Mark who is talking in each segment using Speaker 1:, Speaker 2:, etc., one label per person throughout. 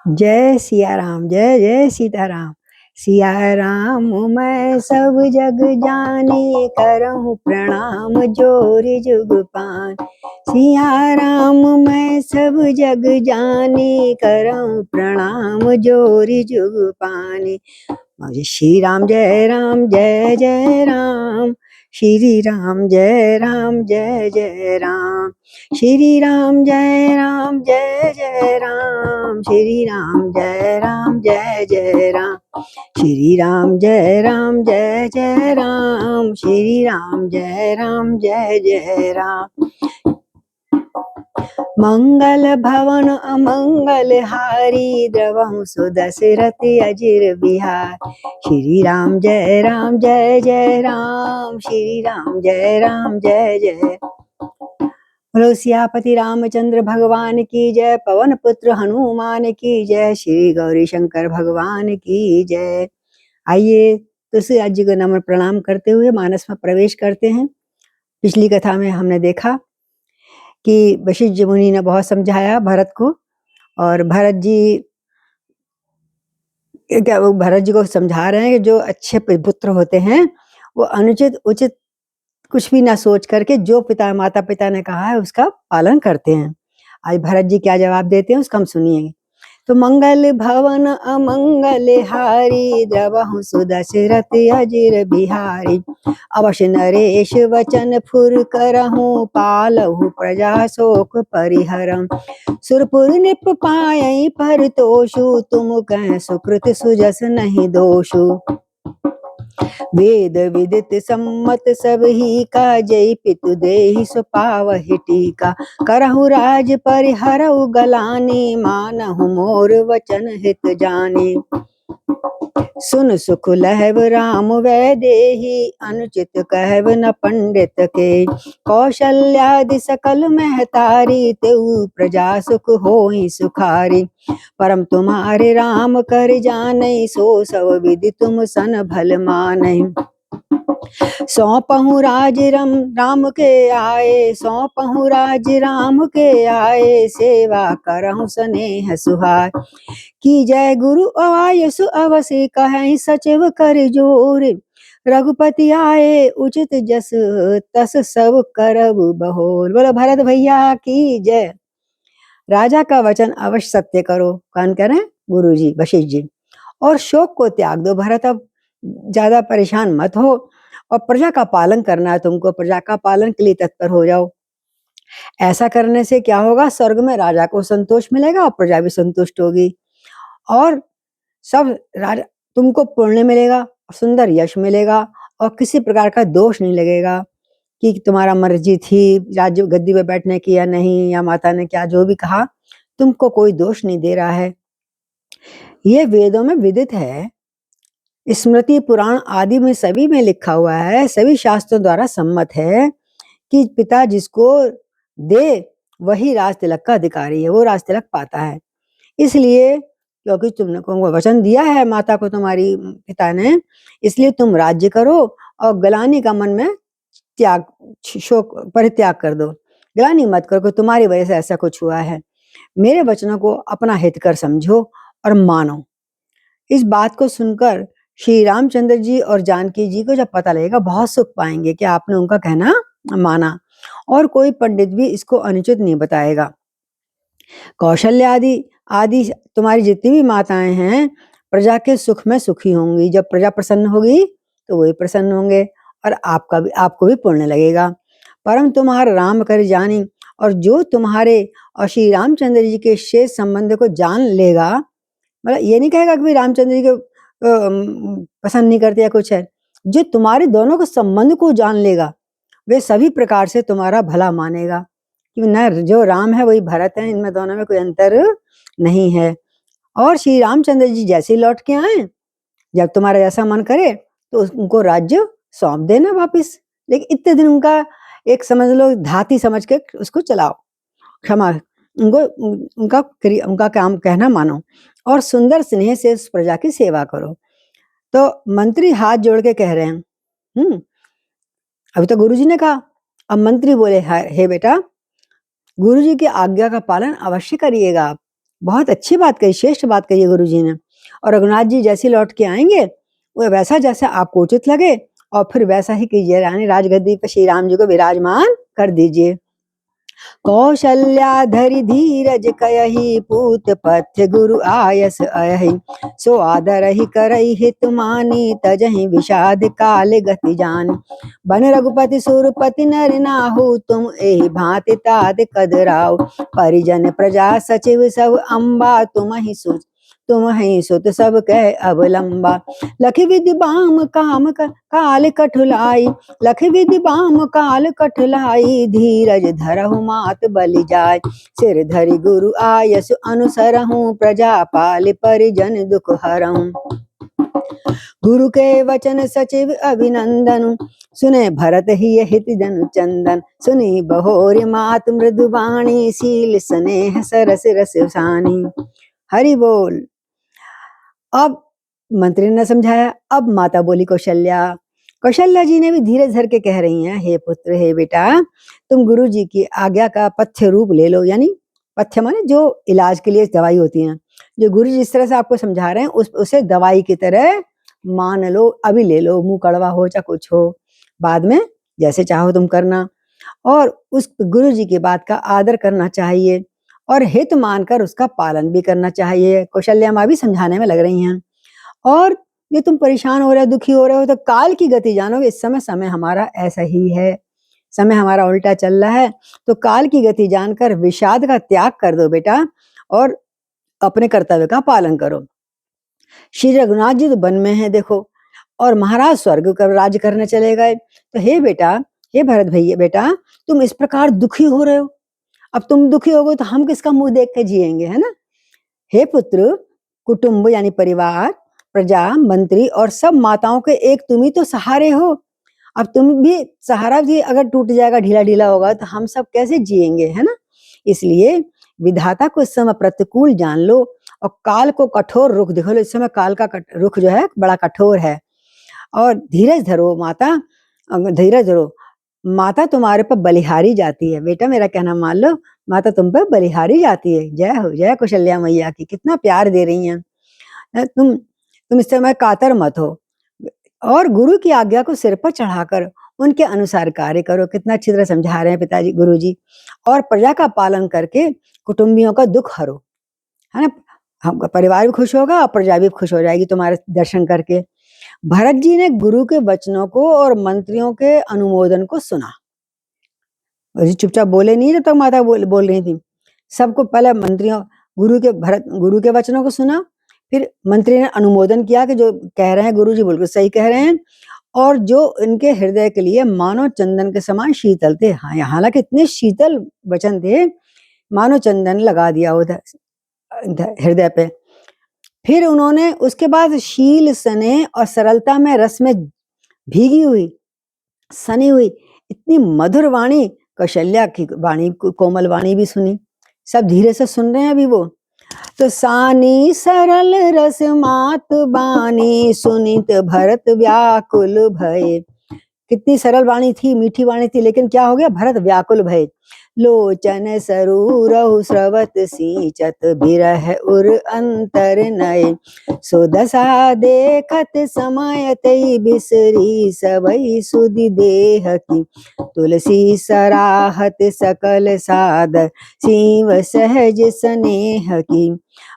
Speaker 1: जय सिया राम, जय जय सीताराम। सिया राम मैं सब जग जाने, करहूँ प्रणाम जोर जुग पान। सिया राम मैं सब जग जाने, करहूँ प्रणाम जोर जुग पाने। मुझे श्री राम जय जय राम, श्री राम जय जय राम, श्री राम जय जय राम, श्री राम जय जय राम, श्री राम जय जय राम, श्री राम जय जय राम। मंगल भवन अमंगल हारी, द्रवहु सुदशरथ अजिर बिहार। श्री राम जय जय राम, श्री राम जय जय। बोलो सियापति रामचंद्र भगवान की जय, पवन पुत्र हनुमान की जय, श्री गौरी शंकर भगवान की जय। आइए तुलसीदास जी को नमन प्रणाम करते हुए मानस में प्रवेश करते हैं। पिछली कथा में हमने देखा कि वशिष्ठ जी मुनि ने बहुत समझाया भरत को, और भरत जी को समझा रहे हैं कि जो अच्छे पुत्र होते हैं वो अनुचित उचित कुछ भी ना सोच करके जो माता पिता ने कहा है उसका पालन करते हैं। आज भरत जी क्या जवाब देते हैं उसका हम सुनिए। तो मंगल भवन अमंगल हारी, द्रवहु सुदशरथ अजिर बिहारी। अवश्य नरेश वचन फुर करहूँ, पालहु प्रजा शोक परिहरम। सुरपुर निप पायई परितोषु, तुम कह सुकृत सुजस नहीं दोषु। वेद विदित सम्मत सब ही का, जय पितु देहि सो पावहि टीका। करहु राज परिहरऊ गलानी, मानहु मोर वचन हित जानी। सुन सुख लहब राम वैदेही, अनुचित कहब न पंडित के। कौशल्यादि सकल महतारी, तेऊ प्रजा सुख होई सुखारी। परम तुम्हारे राम कर जानई, सो सब विधि तुम सन भल मानई। सौंपहु राज राम के आए, सौंपहु राज राम के आए। सेवा करहु स्नेह सुहाय, की जय गुरु आयसु अवसि कहीं सचिव कर जोर। रघुपति आए उचित जस, तस सब करब बहोर। बोलो भरत भैया की जय। राजा का वचन अवश्य सत्य करो। कौन करें? गुरु जी, वशिष्ठ जी। और शोक को त्याग दो भरत, अब ज्यादा परेशान मत हो, और प्रजा का पालन करना है तुमको, प्रजा का पालन के लिए तत्पर हो जाओ। ऐसा करने से क्या होगा? स्वर्ग में राजा को संतोष मिलेगा और प्रजा भी संतुष्ट होगी, और सब राजा तुमको पुण्य मिलेगा, सुंदर यश मिलेगा, और किसी प्रकार का दोष नहीं लगेगा कि तुम्हारा मर्जी थी राज्य गद्दी पे बैठने की या नहीं, या माता ने क्या जो भी कहा, तुमको कोई दोष नहीं दे रहा है। ये वेदों में विदित है, स्मृति पुराण आदि में सभी में लिखा हुआ है, सभी शास्त्रों द्वारा सम्मत है कि पिता जिसको दे वही राज तिलक का अधिकारी है, वो राज तिलक पाता है। इसलिए क्योंकि तुमने को वचन दिया है माता को तुम्हारी पिता ने, इसलिए तुम राज्य करो और गलानी का मन में त्याग, शोक परित्याग कर दो। गलानी मत करो कि तुम्हारी वजह से ऐसा कुछ हुआ है। मेरे वचनों को अपना हित कर समझो और मानो। इस बात को सुनकर श्री रामचंद्र जी और जानकी जी को जब पता लगेगा बहुत सुख पाएंगे कि आपने उनका कहना माना, और कोई पंडित भी इसको अनुचित नहीं बताएगा। कौशल्य आदि आदि तुम्हारी जितनी भी माताएं हैं प्रजा के सुख में सुखी होंगी। जब प्रजा प्रसन्न होगी तो वही प्रसन्न होंगे, और आपको भी पुण्य लगेगा। परम तुम्हारा राम कर जानी, और जो तुम्हारे और श्री रामचंद्र जी के शेष संबंध को जान लेगा, मतलब ये नहीं कहेगा कि रामचंद्र जी को पसंद नहीं करते या कुछ है, जो तुम्हारे दोनों के संबंध को जान लेगा वे सभी प्रकार से तुम्हारा भला मानेगा कि न जो राम है वही भरत है, इनमें दोनों में कोई अंतर नहीं है। और श्री रामचंद्र जी जैसे लौट के आए, जब तुम्हारा जैसा मन करे तो उनको राज्य सौंप देना वापिस, लेकिन इतने दिन उनका एक समझ लो धाती समझ के उसको चलाओ, क्षमा उनको उनका काम कहना मानो, और सुंदर स्नेह से उस प्रजा की सेवा करो। तो मंत्री हाथ जोड़ के कह रहे हैं, अभी तो गुरुजी ने कहा, अब मंत्री बोले हे बेटा, गुरुजी की आज्ञा का पालन अवश्य करिएगा आप। बहुत अच्छी बात कही, श्रेष्ठ बात कही गुरु जी ने। और रघुनाथ जी जैसे लौट के आएंगे वो वैसा जैसा आपको उचित लगे और फिर वैसा ही कीजिए, रानी राजगद्दी पर श्री राम जी को विराजमान कर दीजिए। कौशल्या धरि धीरज कयहि, पूत पथ्य गुरु आयस अयहि। सो आदर ही करई हित मानी, तजहि विषाद काल गति जानी। बन रघुपति सुरपति नर नाहु, तुम एहि भांति तात कदराऊ। परिजन प्रजा सचिव सब अम्बा, तुम ही सुत सब कह अवलंबा। लखि विधि बाम काम काल कठुलाई, लखि विधि बाम काल कठुलाई। धीरज धरहु मात बलि जाय, सिर धरि गुरु आयस अनुसरहूँ। प्रजा पाल परिजन दुख हरहूँ। गुरु के वचन सचिव अभिनंदन, सुने भरत ही हित जन चंदन। सुनी बहोर मात मृदुबाणी, शील स्नेह सरस रस सानी। हरि बोल। अब मंत्री ने समझाया, अब माता बोली कौशल्या। कौशल्या जी ने भी धीरज धर के कह रही हैं, हे पुत्र, हे बेटा, तुम गुरु जी की आज्ञा का पथ्य रूप ले लो। यानी पथ्य माने जो इलाज के लिए दवाई होती है, जो गुरु जी इस तरह से आपको समझा रहे हैं उसे दवाई की तरह मान लो। अभी ले लो, मुंह कड़वा हो चाहे कुछ हो, बाद में जैसे चाहो तुम करना। और उस गुरु जी की बात का आदर करना चाहिए और हित मानकर उसका पालन भी करना चाहिए। कौशल्या माँ भी समझाने में लग रही हैं। और ये तुम परेशान हो रहे हो, दुखी हो रहे हो, तो काल की गति जानोगे। इस समय हमारा ऐसा ही है, समय हमारा उल्टा चल रहा है। तो काल की गति जानकर विषाद का त्याग कर दो बेटा और अपने कर्तव्य का पालन करो। श्री रघुनाथ जी तो वन में है देखो, और महाराज स्वर्ग का राज्य करने चले गए। तो हे बेटा, हे भरत भैया बेटा, तुम इस प्रकार दुखी हो रहे हो। अब तुम दुखी हो गए तो हम किसका मुंह देख के जिएंगे, है ना। हे पुत्र, कुटुंब यानी परिवार, प्रजा, मंत्री और सब माताओं के एक तुम ही तो सहारे हो। अब तुम भी सहारा भी अगर टूट जाएगा, ढीला ढीला होगा, तो हम सब कैसे जिएंगे, है ना। इसलिए विधाता को इस समय प्रतिकूल जान लो और काल को कठोर रुख दिखो लो। इस समय काल का रुख जो है बड़ा कठोर है। और धीरज धरो माता, धीरज धरो। माता तुम्हारे पर बलिहारी जाती है। बेटा मेरा कहना मान लो, माता तुम पर बलिहारी जाती है। जय हो, जय कौशल्या मैया की, कितना प्यार दे रही हैं। तुम इस समय कातर मत हो और गुरु की आज्ञा को सिर पर चढ़ाकर उनके अनुसार कार्य करो। कितना अच्छी तरह समझा रहे हैं पिताजी गुरु जी। और प्रजा का पालन करके कुटुंबियों का दुख हरो, है ना। हम परिवार भी खुश होगा और प्रजा भी खुश हो जाएगी तुम्हारे दर्शन करके। भरत जी ने गुरु के वचनों को और मंत्रियों के अनुमोदन को सुना। चुपचाप बोले नहीं, जब तक माता बोल रही थी। सबको पहले मंत्रियों गुरु के वचनों को सुना, फिर मंत्री ने अनुमोदन किया कि जो कह रहे हैं गुरु जी बिल्कुल सही कह रहे हैं, और जो इनके हृदय के लिए मानो चंदन के समान शीतल थे। हाँ, हालांकि इतने शीतल वचन थे, मानो चंदन लगा दिया उधर हृदय पे। फिर उन्होंने उसके बाद शील स्नेह और सरलता में रस में भीगी हुई, सनी हुई इतनी मधुर वाणी कौशल्या की वाणी, कोमल वाणी भी सुनी। सब धीरे से सुन रहे हैं अभी वो। तो सानी सरल रस मात बानी, सुनित भरत व्याकुल भय। कितनी सरल वाणी थी, मीठी वाणी थी, लेकिन क्या हो गया, भरत व्याकुल भय। लोचन सरू रहु स्रवत सींचत, बिरह उर अंतर नय। सो दशा देखत समय तई, बिसरी सबई सुधि देह की। तुलसी सराहत सकल सादर, सीव सहज स्नेह की।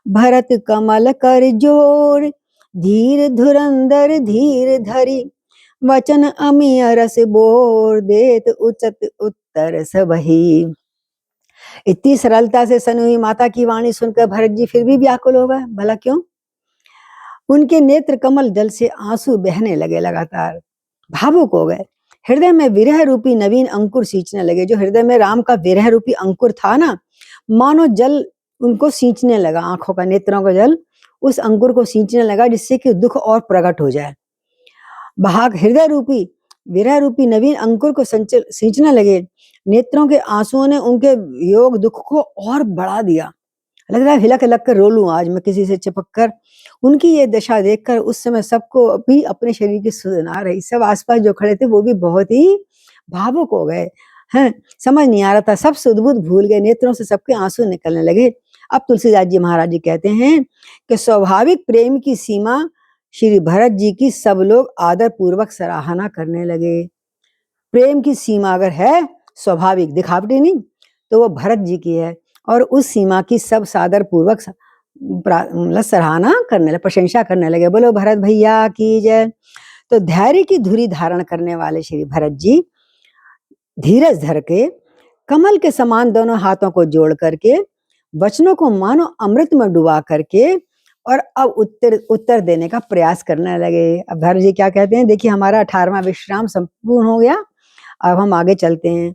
Speaker 1: भरत कमल कर जोर, धीर धुरंधर धीर धरी। वचन अमीय रस बोर, देत उचत उत्तर सबही। इतनी सरलता से सनी हुई माता की वाणी सुनकर भरत जी फिर भी व्याकुल हो गए। भला क्यों? उनके नेत्र कमल जल से आंसू बहने लगे, लगातार भावुक हो गए। हृदय में विरह रूपी नवीन अंकुर सींचने लगे। जो हृदय में राम का विरह रूपी अंकुर था ना, मानो जल उनको सींचने लगा, आंखों का, नेत्रों का जल उस अंकुर को सींचने लगा, जिससे कि दुख और प्रकट हो जाए। भाग हृदय रूपी विरह रूपी नवीन अंकुर को सींचने लगे। नेत्रों के आंसुओं ने उनके योग दुख को और बढ़ा दिया। लग रहा है हिलक हिलक कर रो लूं आज मैं किसी से चिपक कर। उनकी ये दशा देखकर उस समय सबको भी अपने शरीर की सुध आ रही। सब आसपास जो खड़े थे वो भी बहुत ही भावुक हो गए हैं। समझ नहीं आ रहा था, सब सुध बुध भूल गए, नेत्रों से सबके आंसू निकलने लगे। अब तुलसीदास जी महाराज जी कहते हैं कि स्वाभाविक प्रेम की सीमा श्री भरत जी की सब लोग आदर पूर्वक सराहना करने लगे। प्रेम की सीमा अगर है स्वाभाविक, दिखावटी नहीं, तो वो भरत जी की है, और उस सीमा की सब सादर पूर्वक मतलब सराहना करने लगे, प्रशंसा करने लगे। बोलो भरत भैया की जय। तो धैर्य की धुरी धारण करने वाले श्री भरत जी धीरज धर के कमल के समान दोनों हाथों को जोड़ करके वचनों को मानो अमृत में डुबा करके और अब उत्तर देने का प्रयास करने लगे। अब भरत जी क्या कहते हैं, देखिए हमारा 18वां विश्राम संपूर्ण हो गया, अब हम आगे चलते हैं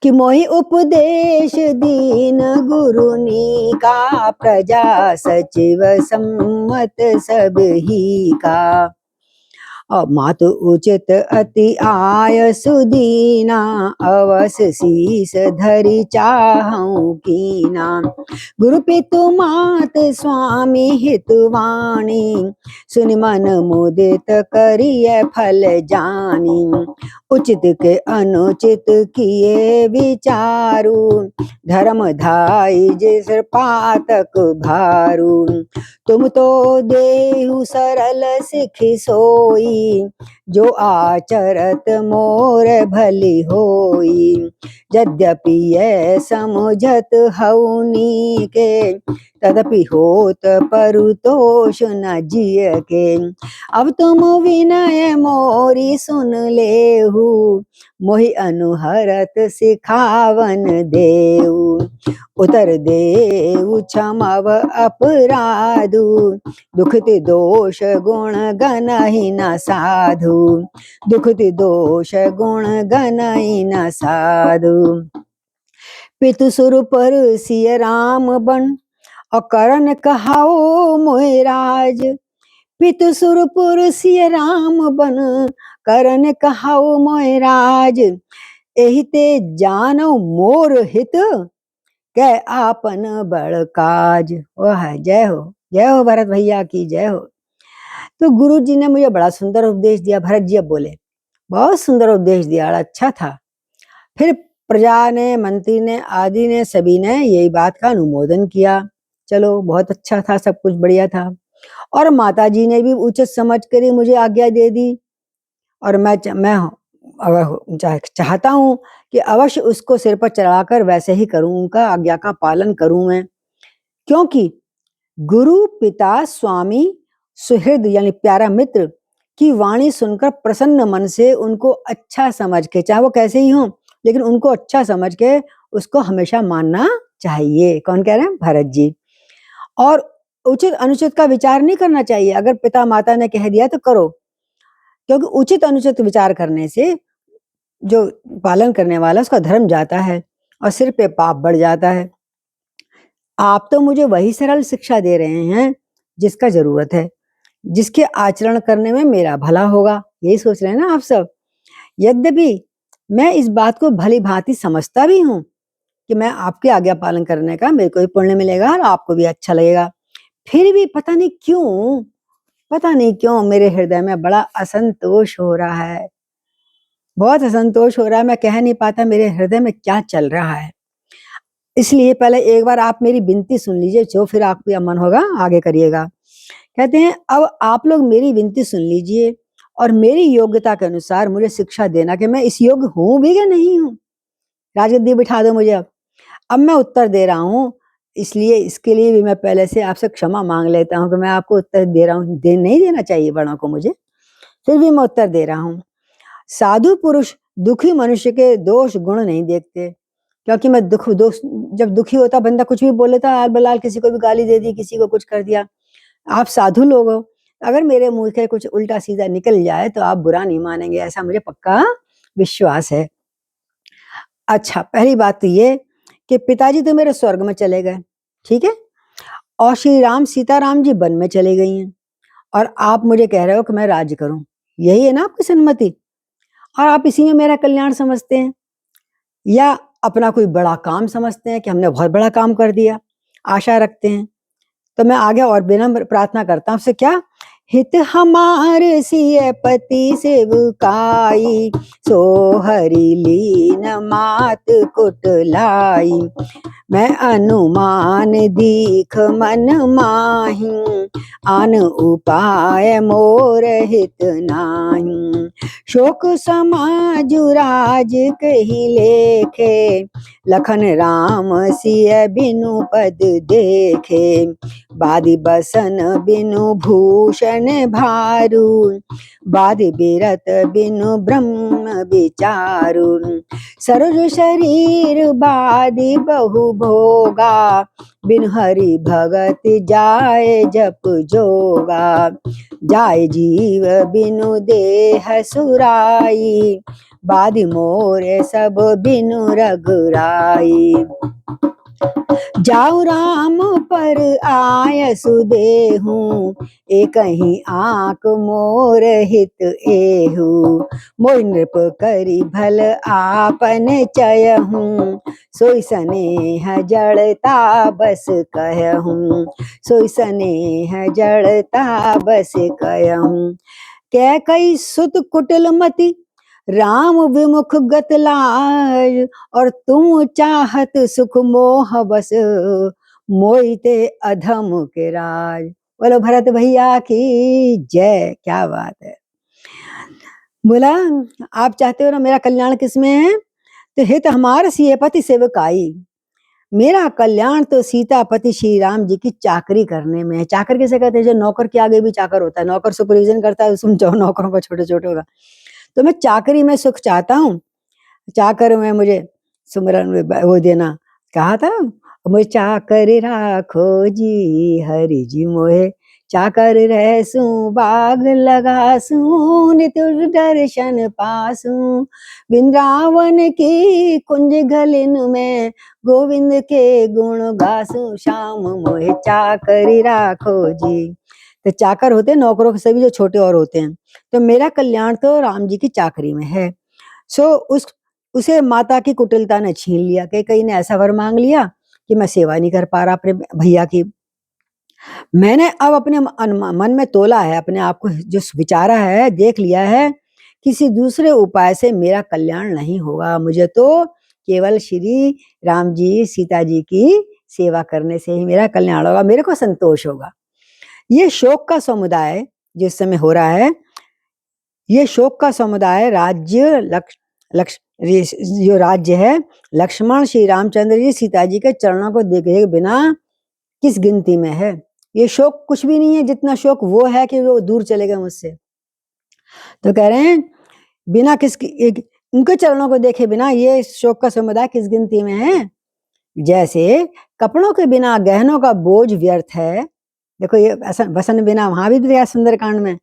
Speaker 1: कि मोहि उपदेश दीन गुरुनी का, प्रजा सचिव सम्मत सब ही का। मातु उचित अति आय सुदीना, अवस शीस धरि चाहूं कीना। गुरु पितु मात स्वामी हितवाणी, सुनि मन मुदित करिय फल जानी। उचित के अनुचित किए विचारु, धर्म धाई जिस पातक भारू। तुम तो देहु सरल सिखि सोई, जो आचरत मोर भली होई। यद्यपि ये समझत हउनी के, तदपि होत परुतोष न जिय के। अब तुम विनय मोरी सुन लेहु, मोहि अनुहरत सिखावन देऊ। उतर देऊ क्षमव अपराधु, दुखति दोष गुण गनहि न साधु। दुखति दोष गुण गनहि न साधु। पितु सुर पर सिय राम बन, और करण कहाओ मोहि राज। पितु सुर पर सिय राम बन, करण कहाओ मोहि राज। एहि ते जानो मोर हित, कै आपन बड़ काज। वाह, जय हो भरत भैया की जय हो। तो गुरु जी ने मुझे बड़ा सुंदर उपदेश दिया। भरत जी अब बोले, बहुत सुंदर उपदेश दिया, अच्छा था। फिर प्रजा ने, मंत्री ने, आदि ने, सभी ने यही बात का अनुमोदन किया। चलो बहुत अच्छा था, सब कुछ बढ़िया था। और माता जी ने भी उचित समझ कर मुझे आज्ञा दे दी, और मैं चाहता हूं कि अवश्य उसको सिर पर चढ़ाकर वैसे ही करूं, उनका आज्ञा का पालन करूं मैं। क्योंकि गुरु पिता स्वामी सुहृद यानी प्यारा मित्र की वाणी सुनकर प्रसन्न मन से उनको अच्छा समझ के, चाहे वो कैसे ही हो, लेकिन उनको अच्छा समझ के उसको हमेशा मानना चाहिए। कौन कह रहे हैं? भरत जी। और उचित अनुचित का विचार नहीं करना चाहिए। अगर पिता माता ने कह दिया तो करो, क्योंकि उचित अनुचित विचार करने से जो पालन करने वाला उसका धर्म जाता है और सिर पे पाप बढ़ जाता है। आप तो मुझे वही सरल शिक्षा दे रहे हैं जिसका जरूरत है, जिसके आचरण करने में मेरा भला होगा, यही सोच रहे हैं ना आप सब। यद्यपि मैं इस बात को भली भांति समझता भी हूं कि मैं आपके आज्ञा पालन करने का मेरे को भी पुण्य मिलेगा और आपको भी अच्छा लगेगा, फिर भी पता नहीं क्यों मेरे हृदय में बड़ा असंतोष हो रहा है, बहुत असंतोष हो रहा है। मैं कह नहीं पाता मेरे हृदय में क्या चल रहा है। इसलिए पहले एक बार आप मेरी विनती सुन लीजिए, जो फिर आपका मन होगा आगे करिएगा। कहते हैं, अब आप लोग मेरी विनती सुन लीजिए और मेरी योग्यता के अनुसार मुझे शिक्षा देना कि मैं इस योग्य हूं भी या नहीं हूं। राजगद्दी बिठा दो मुझे। अब मैं उत्तर दे रहा हूं, इसलिए इसके लिए भी मैं पहले से आपसे क्षमा मांग लेता हूं कि मैं आपको उत्तर दे रहा हूं, नहीं देना चाहिए बड़ों को मुझे, फिर भी मैं उत्तर दे रहा हूं। साधु पुरुष दुखी मनुष्य के दोष गुण नहीं देखते, क्योंकि मैं जब दुखी होता बंदा कुछ भी बोल लेता, आल बलाल किसी को भी गाली दे दी, किसी को कुछ कर दिया। आप साधु लोग हो, अगर मेरे मुंह से कुछ उल्टा सीधा निकल जाए तो आप बुरा नहीं मानेंगे, ऐसा मुझे पक्का विश्वास है। अच्छा, पहली बात तो ये कि पिताजी तो मेरे स्वर्ग में चले गए, ठीक है, और श्री राम सीताराम जी वन में चले गई हैं, और आप मुझे कह रहे हो कि मैं राज्य करूं, यही है ना आपकी सम्मति? और आप इसी में मेरा कल्याण समझते हैं, या अपना कोई बड़ा काम समझते हैं कि हमने बहुत बड़ा काम कर दिया, आशा रखते हैं। तो मैं आगे और विनम्र प्रार्थना करता हूं आपसे, क्या, हित हमार सिय पति सेवकाई, सो हरि लीन मात कुटलाई। मैं अनुमान दीख मन माही, आन उपाय मोर हित नाही। शोक समाजुराज कही लेखे, लखन राम सिय बिनु पद देखे। बादि बसन बिनु भूषण भारू, बादि बिरत बिनु ब्रह्म विचारु। सरोज शरीर बादि बहु भोगा, बिन हरि भगत जाय जप जोगा। जाय जीव बिनु देह सुराई, बादि मोरे सब बिनु रघुराई। जाऊ राम पर आय सुदेहू, एक ही आंक मोर हित एहू। मोर नृप करी भल आपन चयहू, सोई स्नेह जड़ता बस कहूँ। सोई स्नेह जड़ता बस कहूँ। कैकई सुत कुटिल मति, राम विमुख गत लाज। और तुम चाहत सुख मोह बस, मोहिते अधम के राज। बोलो भरत भैया की जय। क्या बात है। बोला आप चाहते हो ना मेरा कल्याण किसमें है, तो हित हमार सियपति सेवकाई। मेरा कल्याण तो सीतापति श्री राम जी की चाकरी करने में है। चाकर किसे कहते हैं, जो नौकर के आगे भी चाकर होता है। नौकर सुपरविजन करता है, समझो नौकरों को छोटे छोटे होगा। तो मैं चाकरी में सुख चाहता हूँ, चाकर में मुझे सुमरन में वो देना कहा था। मुझे चाकर राखो जी हरि जी मोहे, चाकर रहसू बाग लगासू, नित दर्शन पासू। वृंदावन की कुंज गलिन में, गोविंद के गुण गासू। श्याम मोहे चाकर राखो जी। तो चाकर होते हैं नौकरों के सभी जो छोटे और होते हैं। तो मेरा कल्याण तो राम जी की चाकरी में है। सो उसे माता की कुटिलता ने छीन लिया कि कहीं ने ऐसा वर मांग लिया कि मैं सेवा नहीं कर पा रहा अपने भैया की। मैंने अब अपने मन में तोला है, अपने आप को जो विचारा है, देख लिया है, किसी दूसरे उपाय से मेरा कल्याण नहीं होगा। मुझे तो केवल श्री राम जी सीता जी की सेवा करने से ही मेरा कल्याण होगा, मेरे को संतोष होगा। ये शोक का समुदाय जो इस समय हो रहा है, ये शोक का समुदाय राज्य जो राज्य है, लक्ष्मण श्री रामचंद्र जी सीता जी के चरणों को देखे बिना किस गिनती में है। ये शोक कुछ भी नहीं है, जितना शोक वो है कि वो दूर चले गए मुझसे। तो कह रहे हैं बिना उनके चरणों को देखे बिना ये शोक का समुदाय किस गिनती में है। जैसे कपड़ों के बिना गहनों का बोझ व्यर्थ है। देखो ये वसन बिना, वहां भी दिया सुंदरकांड में,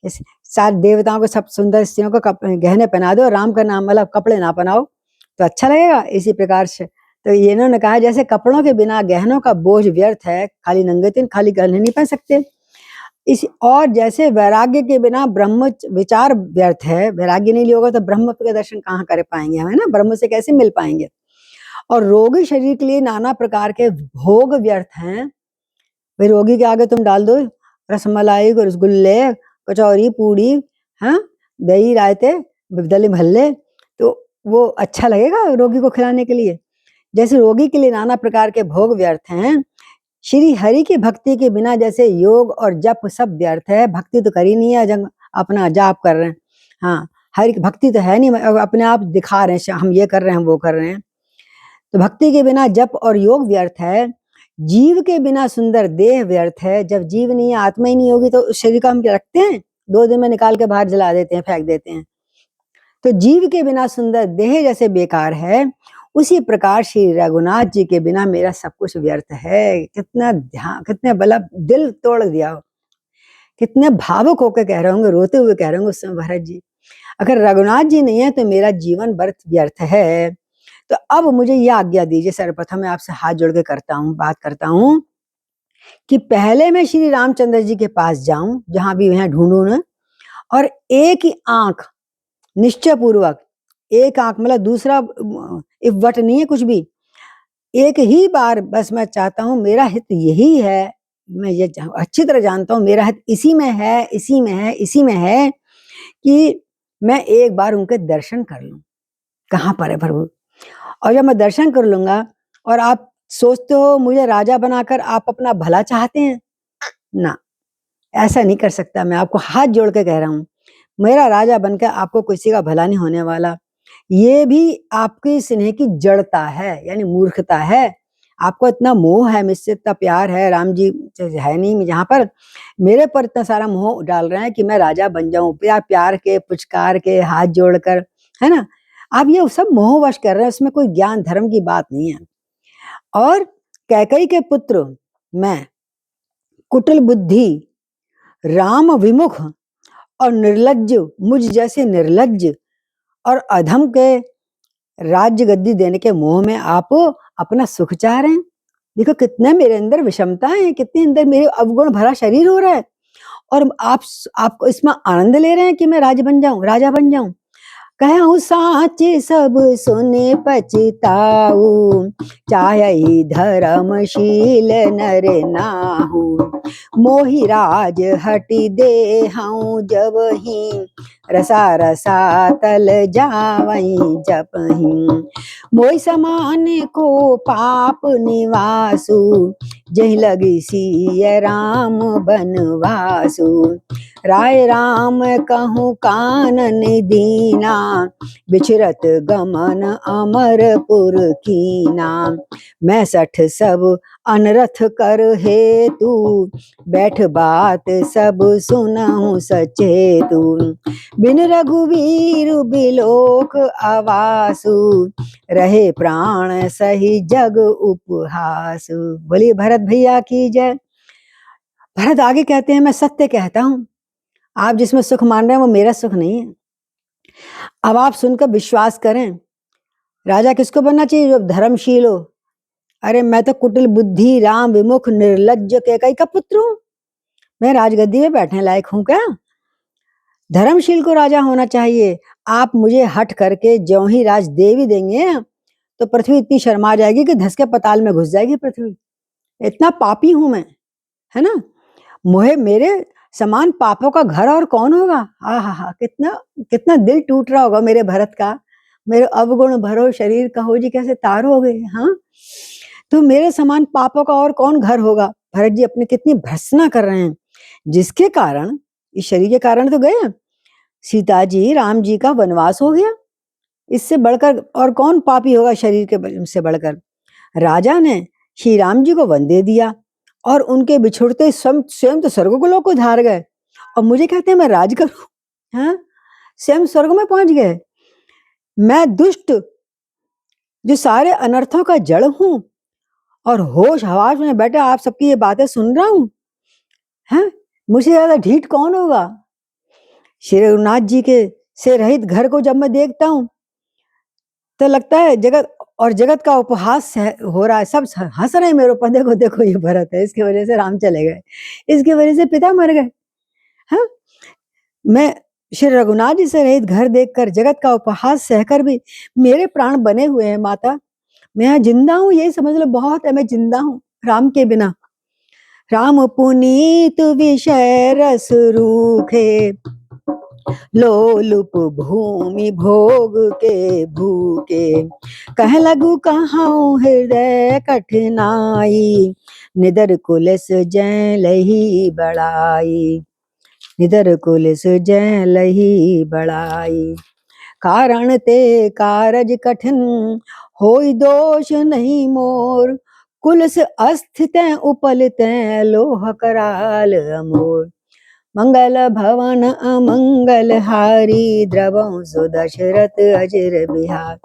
Speaker 1: सारे देवताओं को सब सुंदर स्त्रियों को गहने पहना दो, राम का नाम मतलब कपड़े ना पहनाओ तो अच्छा लगेगा। इसी प्रकार से तो ये इन्होंने कहा जैसे कपड़ों के बिना गहनों का बोझ व्यर्थ है, खाली नंगे दिन खाली गहने नहीं पहन सकते। इस और जैसे वैराग्य के बिना ब्रह्म विचार व्यर्थ है, वैराग्य नहीं लियोगा तो ब्रह्म के दर्शन कहाँ कर पाएंगे, है ना, ब्रह्म से कैसे मिल पाएंगे। और रोगी शरीर के लिए नाना प्रकार के भोग व्यर्थ हैं। भाई रोगी के आगे तुम डाल दो रसमलाई, रसगुल्ले, कचौरी, पूड़ी, हाँ, दही, रायते, दली भल्ले, तो वो अच्छा लगेगा रोगी को खिलाने के लिए। जैसे रोगी के लिए नाना प्रकार के भोग व्यर्थ हैं, श्री हरि की भक्ति के बिना जैसे योग और जप सब व्यर्थ है। भक्ति तो करी नहीं है, जब अपना जाप कर रहे हैं, हाँ, हरि की भक्ति तो है नहीं, अपने आप दिखा रहे हैं हम ये कर रहे हैं हम वो कर रहे हैं। तो भक्ति के बिना जप और योग व्यर्थ है। जीव के बिना सुंदर देह व्यर्थ है। जब जीव नहीं है, आत्मा ही नहीं होगी तो उस शरीर को हम रखते हैं, 2 दिन में निकाल के बाहर जला देते हैं, फेंक देते हैं। तो जीव के बिना सुंदर देह जैसे बेकार है, उसी प्रकार श्री रघुनाथ जी के बिना मेरा सब कुछ व्यर्थ है। कितना ध्यान, कितने बला दिल तोड़ दिया, कितने भावुक होकर कह रहे होंगे, रोते हुए कह रहे होंगे उस समय भरत जी, अगर रघुनाथ जी नहीं है तो मेरा जीवन व्यर्थ है। तो अब मुझे ये आज्ञा दीजिए, सर्वप्रथम मैं आपसे हाथ जोड़ के बात करता हूँ कि पहले मैं श्री रामचंद्र जी के पास जाऊं, जहां भी वहां ढूंढूं ना, और एक ही आंख निश्चय पूर्वक, एक आंख मतलब दूसरा वट नहीं है कुछ भी, एक ही बार बस मैं चाहता हूं, मेरा हित यही है मैं ये अच्छी तरह जानता हूँ मेरा हित इसी में है, इसी में है, इसी में है कि मैं एक बार उनके दर्शन कर लूं। कहाँ पर है प्रभु? और जब मैं दर्शन कर लूंगा और आप सोचते हो मुझे राजा बनाकर आप अपना भला चाहते हैं ना, ऐसा नहीं कर सकता। मैं आपको हाथ जोड़ के कह रहा हूं, मेरा राजा बनकर आपको किसी का भला नहीं होने वाला। ये भी आपके स्नेह की जड़ता है, यानी मूर्खता है। आपको इतना मोह है मुझसे, इतना प्यार है, राम जी है नहीं जहां पर, मेरे पर इतना सारा मोह डाल रहे हैं कि मैं राजा बन जाऊं, प्यार के पुचकार के हाथ जोड़कर, है ना। आप ये सब मोहवश कर रहे हैं, उसमें कोई ज्ञान धर्म की बात नहीं है। और कैकई के पुत्र मैं, कुटिल बुद्धि, राम विमुख और निर्लज्ज, मुझ जैसे निर्लज्ज और अधम के राज्य गद्दी देने के मोह में आप अपना सुख चाह रहे हैं। देखो कितने मेरे अंदर विषमताएं हैं, कितने अंदर मेरे अवगुण भरा शरीर हो रहा है, और आपको इसमें आनंद ले रहे हैं कि मैं राज बन जाऊं, राजा बन जाऊं। कहूँ साचे सब सुने पछताऊ, चाहे धर्मशील नर नाहू, मोहि राज हटि दे हूँ जब ही, रसा रसा तल जावई जपही, मोहि समान को पाप निवासु, जही लगी सिय राम बनवासु, राय राम कहूँ कानन दीना, बिछरत गमन अमरपुर कीना, मैं सठ सब अनरथ कर हेतु, बैठ बात सब सुनहु सचेतु, बिन रघुवीर बिलोक आवासु, रहे प्राण सही जग उपहासु। बोलिए भरत भैया की जय। भरत आगे कहते हैं, मैं सत्य कहता हूं, आप जिसमें सुख मान रहे हैं वो मेरा सुख नहीं है। अब आप सुनकर विश्वास करें, राजा किसको बनना चाहिए? जो धर्मशील हो। अरे मैं तो कुटिल बुद्धि, राम विमुख, निर्लज्ज कैकई का पुत्र हूं, मैं राजगद्दी में बैठने लायक हूं क्या? धर्मशील को राजा होना चाहिए। आप मुझे हट करके ज्यों ही राज दे भी देंगे तो पृथ्वी इतनी शर्मा जाएगी कि धस के पताल में घुस जाएगी पृथ्वी। इतना पापी हूं मैं, है ना। मोहे मेरे समान पापों का घर और कौन होगा? हा हा हा, कितना कितना दिल टूट रहा होगा मेरे भरत का। मेरे अवगुण भरो शरीर कहो जी कैसे तार हो गए। हाँ, तो मेरे समान पापों का और कौन घर होगा? भरत जी अपनी कितनी भर्त्सना कर रहे हैं, जिसके कारण, इस शरीर के कारण तो गए, सीता जी राम जी का वनवास हो गया। इससे बढ़कर और कौन पापी होगा शरीर के से बढ़कर? राजा ने श्री राम जी को वन दे दिया और उनके बिछुड़ते स्वयं तो स्वर्ग को लोग को धार गए, और मुझे कहते हैं मैं राज करूं। हाँ, स्वयं स्वर्ग में पहुंच गए। मैं दुष्ट जो सारे अनर्थों का जड़ हूं और होश हवास में बैठे आप सबकी ये बातें सुन रहा हूं। हैं, मुझे ज्यादा ढीठ कौन होगा? श्री रघुनाथ जी के से रहित घर को जब मैं देखता हूं तो लगता है जगत का उपहास हो रहा है, सब हंस रहे हैं मेरे ऊपर। देखो देखो ये भरत है, इसकी वजह से राम चले गए, इसकी वजह से पिता मर गए। हाँ, मैं श्री रघुनाथ जी से रहित घर देखकर, जगत का उपहास सहकर भी मेरे प्राण बने हुए हैं माता। मैं यहाँ जिंदा हूँ, यही समझ लो बहुत है, मैं जिंदा हूँ राम के बिना। राम पुनीत विषय रस रूखे, लोलुप भूमि भोग के भूखे, कह लगू कहाऊं हृदय कठिनाई, निदर कुलस जय लही बड़ाई, निदर कुलस जय लही बड़ाई, कारण ते कारज कठिन होई दोष नहीं मोर, कुलस अस्थित उपलित लोह कराल अमोर, मंगल भवन अमंगल हारी, द्रवं सुदशरथ अजर बिहार।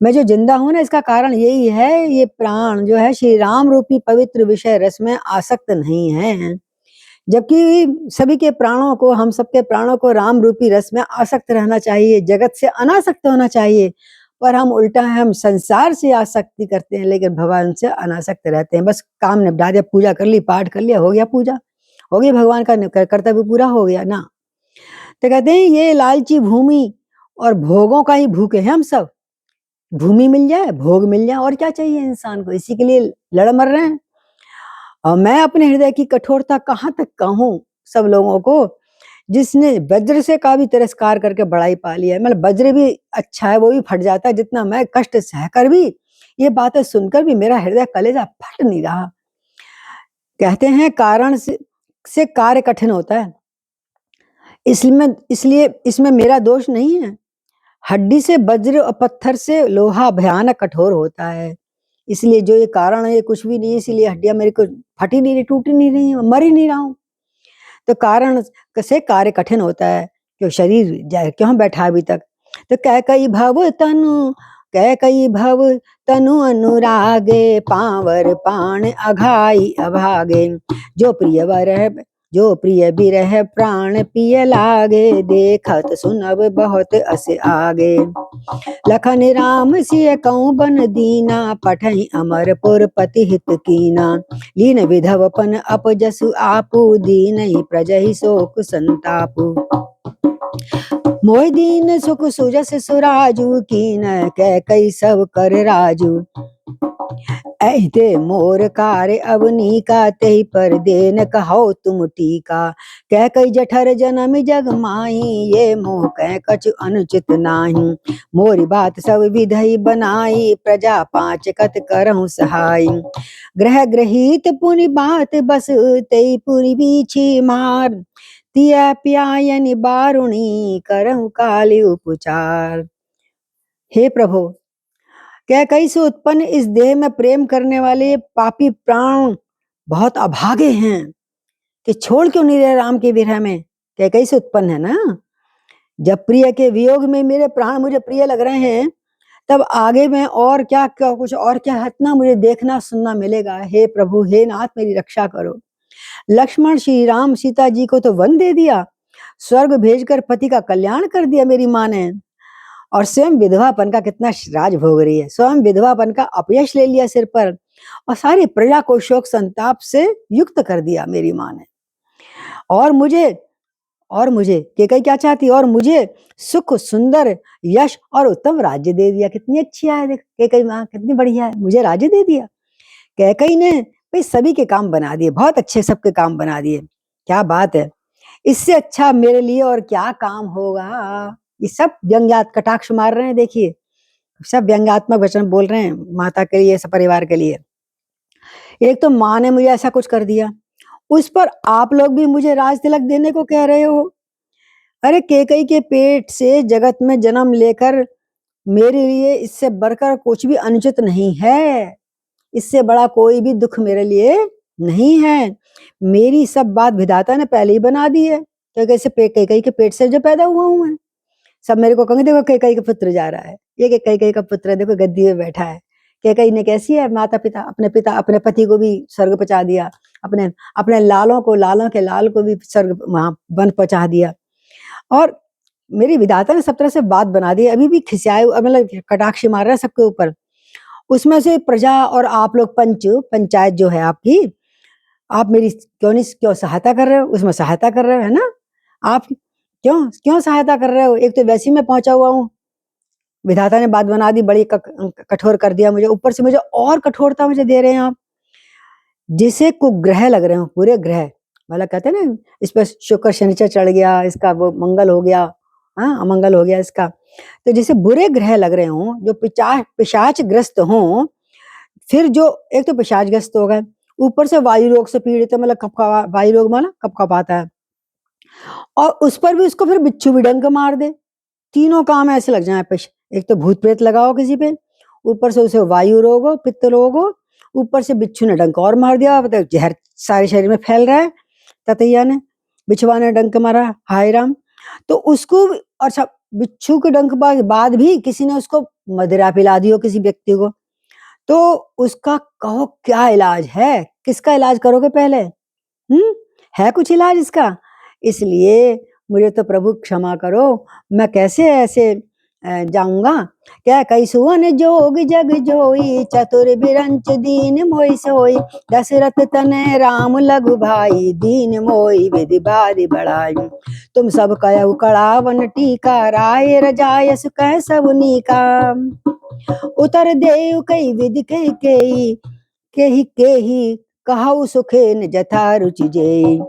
Speaker 1: मैं जो जिंदा हूं ना, इसका कारण यही है, ये प्राण जो है श्री राम रूपी पवित्र विषय रस में आसक्त नहीं है, जबकि सभी के प्राणों को, हम सबके प्राणों को राम रूपी रस में आसक्त रहना चाहिए, जगत से अनासक्त होना चाहिए। पर हम उल्टा है, हम संसार से आसक्ति करते हैं लेकिन भगवान से अनासक्त रहते हैं। बस काम निपटा दिया, पूजा कर ली, पाठ कर लिया, हो गया पूजा, हो गया, भगवान का कर्तव्य पूरा हो गया ना। तो कहते हैं ये लालची भूमि और भोगों का ही भूखे हैं हम सब। भूमि मिल जाए, भोग मिल जाए, और क्या चाहिए इंसान को, इसी के लिए लड़ मर रहे हैं। और मैं अपने हृदय की कठोरता कहाँ तक कहूँ सब लोगों को, जिसने वज्र से का भी तिरस्कार करके बड़ाई पा लिया है। मतलब वज्र भी अच्छा है, वो भी फट जाता है, जितना मैं कष्ट सहकर भी ये बातें सुनकर भी मेरा हृदय कलेजा फट नहीं रहा। कहते हैं कारण से कार्य कठिन होता है, इसलिए इसमें मेरा दोष नहीं है। हड्डी से वज्र और पत्थर से लोहा भयानक कठोर होता है, इसलिए जो ये कारण है ये कुछ भी नहीं है, इसीलिए हड्डियां मेरे को फट ही नहीं रही, टूट ही नहीं रही, मर ही नहीं रहा हूँ। तो कारण से कार्य कठिन होता है, क्यों शरीर क्यों बैठा अभी तक। तो कह कई भव तनु अनुरागे, पावर पाण अघाई अभागे, जो प्रिय बिरह प्राण पिय लागे, देखत सुनब बहुत अस आगे। लखन राम सिय कऊ बन दीना, पठहि अमरपुर पति हित कीना, लीन विधवपन अपजसु आपू, दीनहि प्रजहि शोक संतापू। मोहि दीन सुख सुजस सुराजू, कीन कै कई सब कर राजू। ऐते मोर कार्य अवनी का, तेहि पर देन कहो तुम टीका। कह कई जठर जनम जग माही, ये मोह कह कछु अनुचित नाही। मोरी बात सब विधि बनाई, प्रजा पांच कत करहु सहाय। ग्रह ग्रहित पुनि बात बस, तेई पुनि बीछी मार। तिया प्यायनि बारुणी, करहु काली उपचार। हे प्रभु, क्या कई से उत्पन्न इस देह में प्रेम करने वाले पापी प्राण बहुत अभागे हैं कि छोड़ क्यों नहीं रहे राम के विरह में। क्या कई से उत्पन्न है ना, जब प्रिय के वियोग में मेरे प्राण मुझे प्रिय लग रहे हैं, तब आगे में और क्या क्या कुछ और क्या हतना मुझे देखना सुनना मिलेगा। हे प्रभु, हे नाथ, मेरी रक्षा करो। लक्ष्मण श्री राम सीता जी को तो वन दे दिया, स्वर्ग भेजकर पति का कल्याण कर दिया मेरी माँ ने, और स्वयं विधवापन का कितना राज भोग रही है। स्वयं विधवापन का अपयश ले लिया सिर पर, और सारी प्रजा को शोक संताप से युक्त कर दिया मेरी माँ ने। और मुझे केकई क्या चाहती, और मुझे सुख सुंदर यश और उत्तम राज्य दे दिया। कितनी अच्छी है देख, केकई माँ कितनी बढ़िया है, मुझे राज्य दे दिया। कैकई ने भाई सभी के काम बना दिए, बहुत अच्छे सबके काम बना दिए। क्या बात है, इससे अच्छा मेरे लिए और क्या काम होगा। ये सब व्यंग्यात कटाक्ष मार रहे हैं, देखिए सब व्यंग्यात्मक वचन बोल रहे हैं माता के लिए, सब परिवार के लिए। एक तो माँ ने मुझे ऐसा कुछ कर दिया, उस पर आप लोग भी मुझे राज तिलक देने को कह रहे हो। अरे केकई के पेट से जगत में जन्म लेकर मेरे लिए इससे बढ़कर कुछ भी अनुचित नहीं है, इससे बड़ा कोई भी दुख मेरे लिए नहीं है। मेरी सब बात विधाता ने पहले ही बना दी है, केकई के पेट से जो पैदा हुआ हूं मैं। सब मेरे को कहेंगे देखो केकई का पुत्र जा रहा है, ये केकई का पुत्र है, देखो गद्दी में बैठा है। केकई ने कैसी है माता पिता, अपने पति को भी स्वर्ग पहुंचा दिया, अपने लालों के लाल को भी स्वर्ग वहां वन पहुंचा दिया। और मेरी विधाता ने सब तरह से बात बना दी, अभी भी खिसियाए मतलब कटाक्ष मार रहा है सबके ऊपर। उसमें से प्रजा और आप लोग पंचायत जो है आपकी, आप मेरी क्यों सहायता कर रहे हो, उसमें सहायता कर रहे हो है ना। आप क्यों सहायता कर रहे हो, एक तो वैसे ही मैं पहुंचा हुआ हूँ, विधाता ने बात बना दी, बड़ी कठोर कर दिया मुझे, ऊपर से मुझे और कठोरता मुझे दे रहे हैं आप, जिसे कुग्रह लग रहे हो पूरे ग्रह। मतलब कहते हैं ना, इस पर शुक्र शनिचर चढ़ गया, इसका वो मंगल हो गया, हाँ अमंगल हो गया इसका। तो जैसे बुरे ग्रह लग रहे हों, जो पिशाच ग्रस्त हों, फिर जो एक तो पिशाच ग्रस्त हो गए, ऊपर से वायु रोग से पीड़ित है, मतलब वायु रोग मतलब कपकपाता है, और उस पर भी उसको फिर बिच्छू भी डंक मार दे। तीनों काम ऐसे लग जाए, एक तो भूत प्रेत लगाओ किसी पे, ऊपर से उसे वायु रोग हो, पित्त रोग हो, ऊपर से बिच्छू ने डंक और मार दिया, मतलब जहर सारे शरीर में फैल रहा है। ततैया ने, बिछुआ ने डंक मारा, हाय राम। तो उसको अच्छा, बिच्छू के डंक बाद भी किसी ने उसको मदिरा पिला दी हो किसी व्यक्ति को, तो उसका कहो क्या इलाज है, किसका इलाज करोगे पहले, है कुछ इलाज इसका। इसलिए मुझे तो प्रभु क्षमा करो, मैं कैसे ऐसे जाऊंगा। क्या कई सुवन जोग जग जोई, चतुर बिरंच दीन मोई सोई, दशरथ तनय राम लघु भाई, दीन मोई विधि बारी बढ़ाई। तुम सब कहु कड़ावन टीका, राय रजायस कह सब नीका। उतर देव कई विधि कही केही कहु सुखेन जथा रुचि जेई।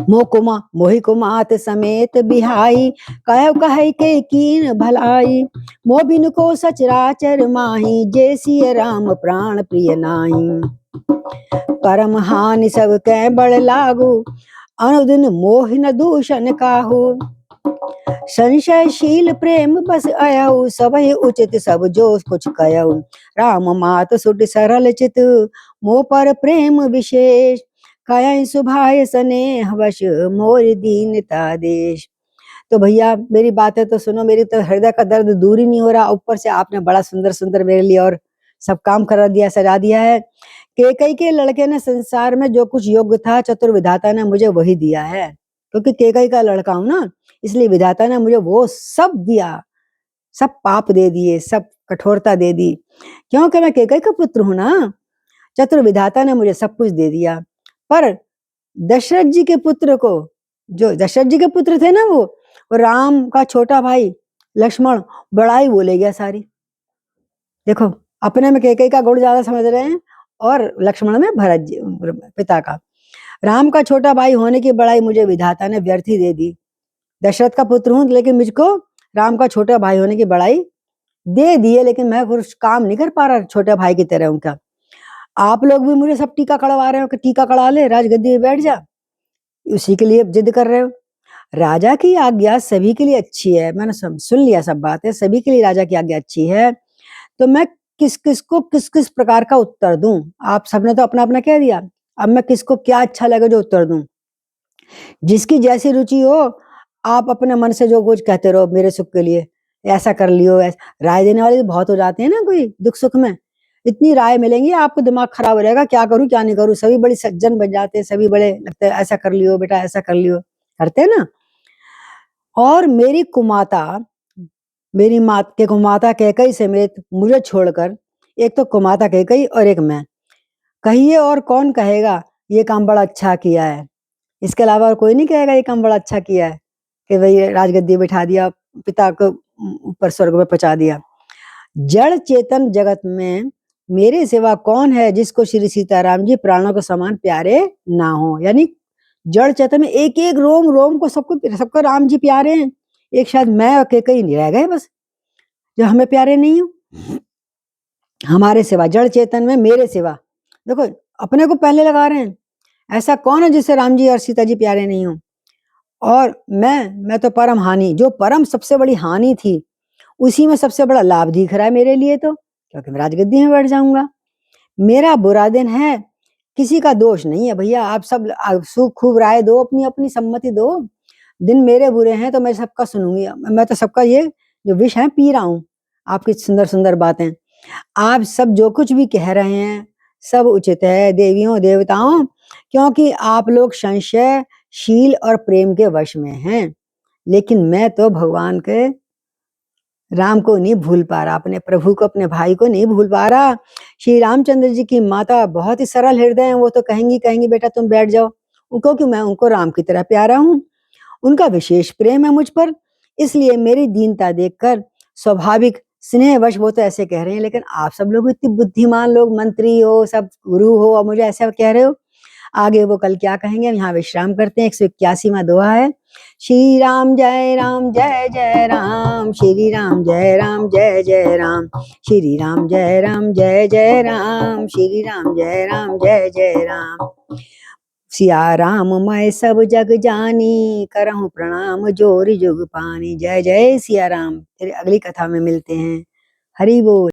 Speaker 1: मोहि कुमात समेत बिहाई, कह कह के कीन भलाई। मो बिन को सचराचर माही, जे सिय राम प्राण प्रिय नाई। परम हानि सब कै बड़ लागू, अनुदिन मोहि न दूषण काहू। संशयशील प्रेम बस अयहु, सबहि उचित सब जो कुछ कयहु। राम मात सुट सरल चित, मो पर प्रेम विशेष। कयहि सुभाय स्नेह वश, मोर दीनता देश। तो भैया मेरी बातें तो सुनो, मेरी तो हृदय का दर्द दूर ही नहीं हो रहा, ऊपर से आपने बड़ा सुंदर सुंदर मेरे लिए और सब काम करा दिया, सजा दिया है। केकई के लड़के ने संसार में जो कुछ योग्य था, चतुर्विधाता ने मुझे वही दिया है। क्योंकि केकई का लड़का हूं ना, इसलिए विधाता ने मुझे वो सब दिया, सब पाप दे दिए, सब कठोरता दे दी। क्योंकि मैं केकई का पुत्र हूं ना, चतुर्विधाता ने मुझे सब कुछ दे दिया। पर दशरथ जी के पुत्र को, जो दशरथ जी के पुत्र थे ना, वो राम का छोटा भाई लक्ष्मण बड़ाई बोले गया सारी। देखो, अपने में केकई का गुण ज्यादा समझ रहे हैं और लक्ष्मण में भरत जी पिता का। राम का छोटा भाई होने की बड़ाई मुझे विधाता ने व्यर्थ ही दे दी। दशरथ का पुत्र हूं, लेकिन मुझको राम का छोटा भाई होने की बड़ाई दे दिए, लेकिन मैं कुछ काम नहीं कर पा रहा छोटे भाई की तरह उनका। आप लोग भी मुझे सब टीका कड़वा रहे हो कि टीका कड़ा ले, राजगद्दी में बैठ जा, उसी के लिए जिद कर रहे हो। राजा की आज्ञा सभी के लिए अच्छी है, मैंने सुन लिया सब बातें, सभी के लिए राजा की आज्ञा अच्छी है। तो मैं किस किस को किस किस प्रकार का उत्तर दूं? आप सबने तो अपना अपना कह दिया, अब मैं किसको क्या अच्छा लगे जो उत्तर दूं। जिसकी जैसी रुचि हो, आप अपने मन से जो कुछ कहते रहो मेरे सुख के लिए, ऐसा कर लियो। राय देने वाले बहुत हो जाते हैं ना, कोई दुख सुख में इतनी राय मिलेंगी, आपको दिमाग खराब हो जाएगा, क्या करूं क्या नहीं करूं। सभी बड़ी सज्जन बन जाते हैं, सभी बड़े लगते हैं, ऐसा कर लियो बेटा, ऐसा कर लियो, करते हैं ना। और मेरी कुमाता, मेरी मात के कुमाता कैकई समेत मुझे छोड़कर, एक तो कुमाता कैकई और एक मैं, कहिए और कौन कहेगा ये काम बड़ा अच्छा किया है। इसके अलावा और कोई नहीं कहेगा ये काम बड़ा अच्छा किया है कि भाई राजगद्दी बिठा दिया, पिता को ऊपर स्वर्ग में पहुंचा दिया। जड़ चेतन जगत में मेरे सिवा कौन है जिसको श्री सीताराम जी प्राणों के समान प्यारे ना हो। यानी जड़ चेतन में एक एक रोम रोम को सबको राम जी प्यारे हैं, एक शायद मैं और केकई नहीं रह गए बस जो हमें प्यारे नहीं हो। हमारे सिवा जड़ चेतन में मेरे सिवा, देखो अपने को पहले लगा रहे हैं, ऐसा कौन है जिससे राम जी और सीता जी प्यारे नहीं हो। और मैं तो परम हानि, जो परम सबसे बड़ी हानि थी उसी में सबसे बड़ा लाभ दिख रहा है मेरे लिए, तो क्योंकि मैं राजगद्दी में बैठ जाऊंगा। मेरा बुरा दिन है, किसी का दोष नहीं है भैया, आप सब सुख खूब राय दो, अपनी अपनी सम्मति दो। दिन मेरे बुरे हैं तो मैं सबका सुनूंगी, मैं तो सबका ये जो विष है पी रहा हूं, आपकी सुंदर सुंदर बातें। आप सब जो कुछ भी कह रहे हैं सब उचित है देवियों देवताओं, क्योंकि आप लोग संशयशील और प्रेम के वश में हैं। लेकिन मैं तो भगवान के राम को नहीं भूल पा रहा, अपने प्रभु को, अपने भाई को नहीं भूल पा रहा। श्री रामचंद्र जी की माता बहुत ही सरल हृदय है, वो तो कहेंगी बेटा तुम बैठ जाओ, क्योंकि मैं उनको राम की तरह प्यारा हूं, उनका विशेष प्रेम है मुझ पर। इसलिए मेरी दीनता देखकर स्वाभाविक स्नेहवश वो तो ऐसे कह रहे हैं। लेकिन आप सब लोग इतने बुद्धिमान लोग, मंत्री हो, सब गुरु हो, और मुझे ऐसा कह रहे हो। आगे वो कल क्या कहेंगे, हम यहाँ विश्राम करते हैं। 181वां दोहा है, श्री राम जय जय राम, श्री राम जय जय राम, श्री राम जय राम, श्री राम जय राम। सिया राम मैं सब जग जानी, करहूं प्रणाम जोर जुग पानी। जय जय सिया राम। फिर अगली कथा में मिलते हैं। हरि बोल।